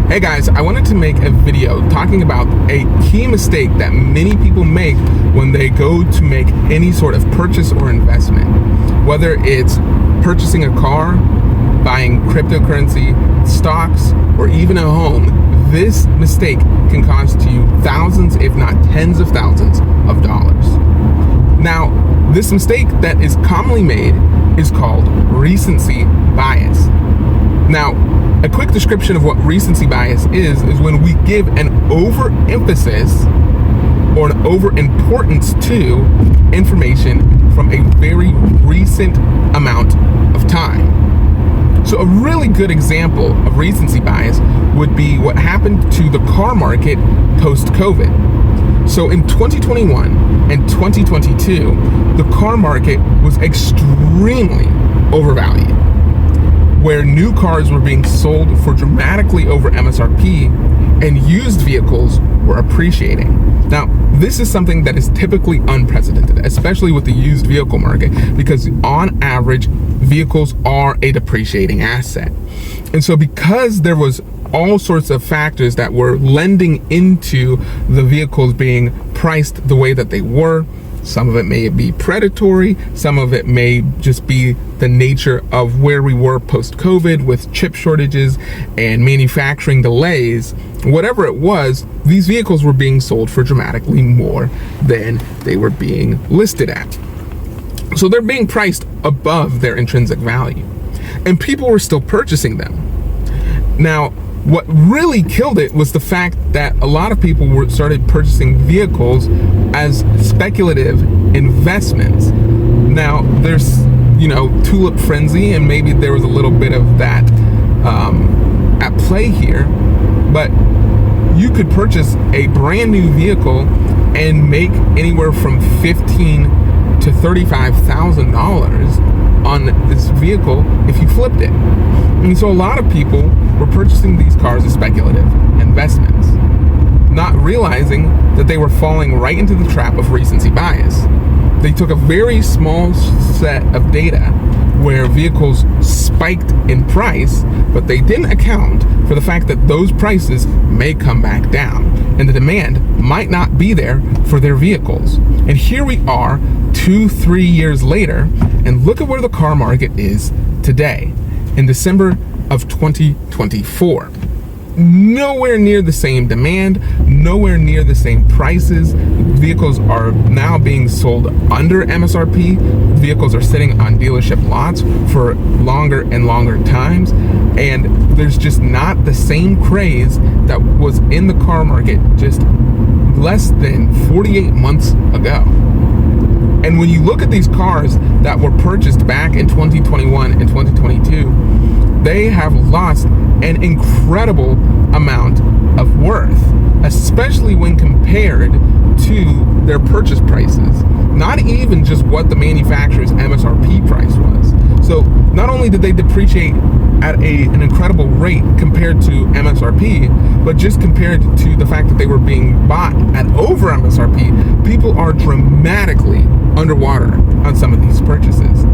Hey guys, I wanted to make a video talking about a key mistake that many people make when they go to make any sort of purchase or investment. Whether it's purchasing a car, buying cryptocurrency, stocks, or even a home, this mistake can cost you thousands, if not tens of thousands of dollars. Now, this mistake that is commonly made is called recency bias. Now, a quick description of what recency bias is when we give an overemphasis or an overimportance to information from a very recent amount of time. So a really good example of recency bias would be what happened to the car market post-COVID. So in 2021 and 2022, the car market was extremely overvalued, where new cars were being sold for dramatically over MSRP and used vehicles were appreciating. Now, this is something that is typically unprecedented, especially with the used vehicle market, because on average, vehicles are a depreciating asset. And so because there was all sorts of factors that were lending into the vehicles being priced the way that they were, some of it may be predatory, some of it may just be the nature of where we were post-COVID with chip shortages and manufacturing delays. Whatever it was, these vehicles were being sold for dramatically more than they were being listed at. So they're being priced above their intrinsic value. And people were still purchasing them. Now, what really killed it was the fact that a lot of people started purchasing vehicles as speculative investments. Now, there's, tulip frenzy, and maybe there was a little bit of that at play here, but you could purchase a brand new vehicle and make anywhere from $15,000 to $35,000 on this vehicle if you flipped it. And so a lot of people were purchasing these cars as speculative investments, not realizing that they were falling right into the trap of recency bias. They took a very small set of data where vehicles spiked in price, but they didn't account for the fact that those prices may come back down and the demand might not be there for their vehicles. And here we are 2-3 years later, and look at where the car market is today in December of 2024. Nowhere near the same demand, nowhere near the same prices. Vehicles are now being sold under MSRP. Vehicles are sitting on dealership lots for longer and longer times. And there's just not the same craze that was in the car market just less than 48 months ago. And when you look at these cars that were purchased back in 2021 and 2022, they have lost an incredible amount of worth, especially when compared to their purchase prices. Not even just what the manufacturer's MSRP price was. So not only did they depreciate at an incredible rate compared to MSRP, but just compared to the fact that they were being bought at over MSRP, people are dramatically underwater on some of these purchases.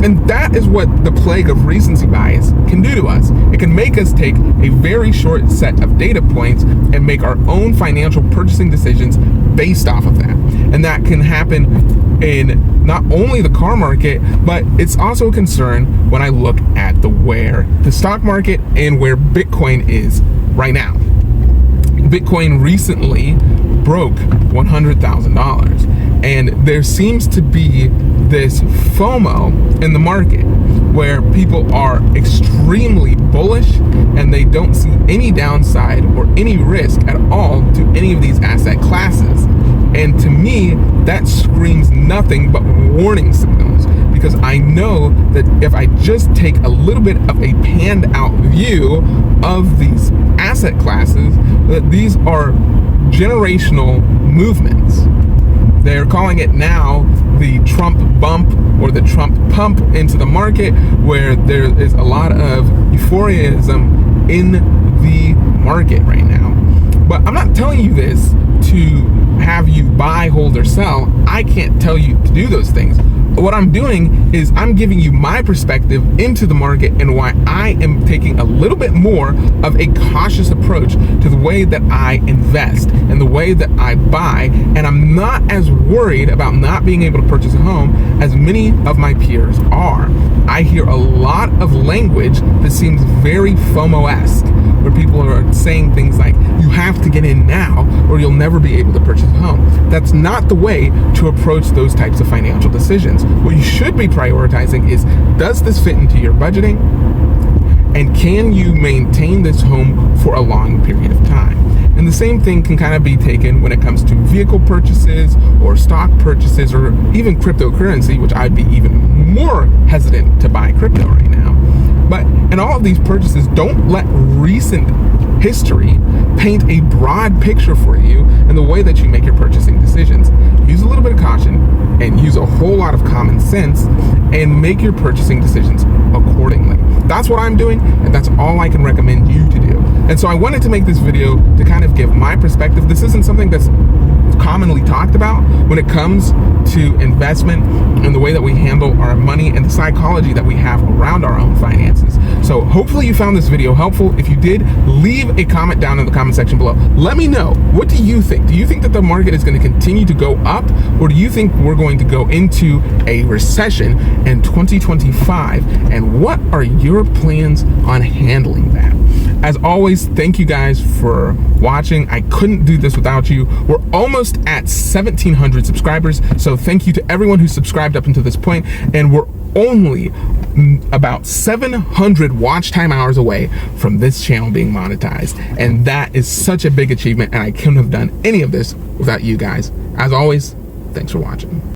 And that is what the plague of recency bias can do to us. It can make us take a very short set of data points and make our own financial purchasing decisions based off of that. And that can happen in not only the car market, but it's also a concern when I look at where the stock market and where Bitcoin is right now. Bitcoin recently broke $100,000, and there seems to be this FOMO in the market where people are extremely bullish and they don't see any downside or any risk at all to any of these asset classes. And to me, that screams nothing but warning signals, because I know that if I just take a little bit of a panned out view of these asset classes, that these are generational movements. They're calling it now the Trump bump or the Trump pump into the market, where there is a lot of euphorism in the market right now. But I'm not telling you this to have you buy, hold, or sell. I can't tell you to do those things. what I'm doing is I'm giving you my perspective into the market and why I am taking a little bit more of a cautious approach to the way that I invest and the way that I buy, and I'm not as worried about not being able to purchase a home as many of my peers are. I hear a lot of language that seems very FOMO-esque, where people are saying things like, you have to get in now or you'll never be able to purchase a home. That's not the way to approach those types of financial decisions. What you should be prioritizing is, does this fit into your budgeting? And can you maintain this home for a long period of time? And the same thing can kind of be taken when it comes to vehicle purchases or stock purchases or even cryptocurrency, which I'd be even more hesitant to buy crypto right now. But in all of these purchases, don't let recent history paint a broad picture for you in the way that you make your purchasing decisions. Use a little bit of caution and use a whole lot of common sense and make your purchasing decisions accordingly. That's what I'm doing, and that's all I can recommend you to do. And so I wanted to make this video to kind of give my perspective. This isn't something that's commonly talked about when it comes to investment and the way that we handle our money and the psychology that we have around our own finances. So hopefully you found this video helpful. If you did, leave a comment down in the comment section below. Let me know, what do you think? Do you think that the market is going to continue to go up, or do you think we're going to go into a recession in 2025? And what are your plans on handling that? As always, thank you guys for watching. I couldn't do this without you. We're almost at 1,700 subscribers, so thank you to everyone who subscribed up until this point, and we're only about 700 watch time hours away from this channel being monetized, and that is such a big achievement, and I couldn't have done any of this without you guys. As always, thanks for watching.